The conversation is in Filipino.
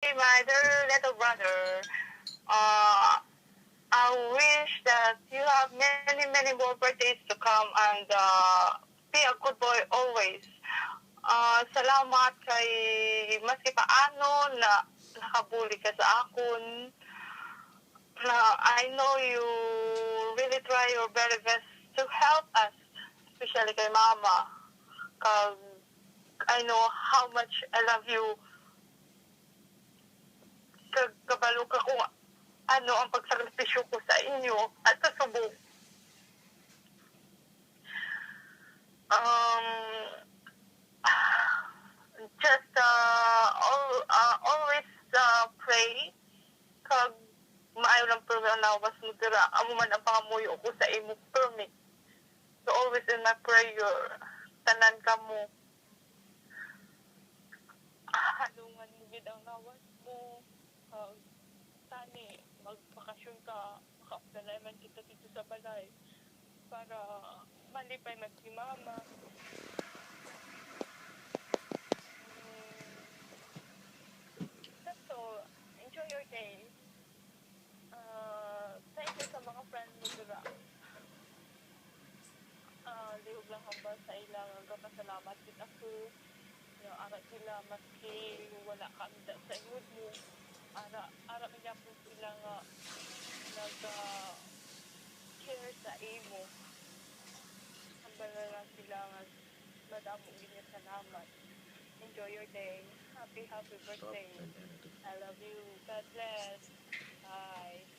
birthday, my dear little brother. Uh, I wish that you have many, many more birthdays to come and be a good boy always. Salamat kay maski paano na nakabuli ka sa akon. Na I know you really try your very best to help us, especially kay mama. Cause I know how much I love you. Kabalo ka kung ano ang pagsakripisyo ko sa inyo at sa subok. Just always pray kag maayo lang pero nawas mo dira amo man ang pangamuyo ko sa imo permit. So always in my prayer tanan ka mo. Halungan mo gid ang nawas mo. Tani magbakasyon ka, makaapdanay man kita dito sa balay para malipay man si mama. That's all. Enjoy your day. Thank you sa mga friends mo dira. Lihog lang hambal sa ilang kapasalamat kita ko. Arat sila maski wala ka sa ingod mo. Ara niya po sila nga nag-care sa imo. Hambal na lang sila nga madamo ganyan salamat. Enjoy your day. Happy birthday. I love you. God bless. Bye.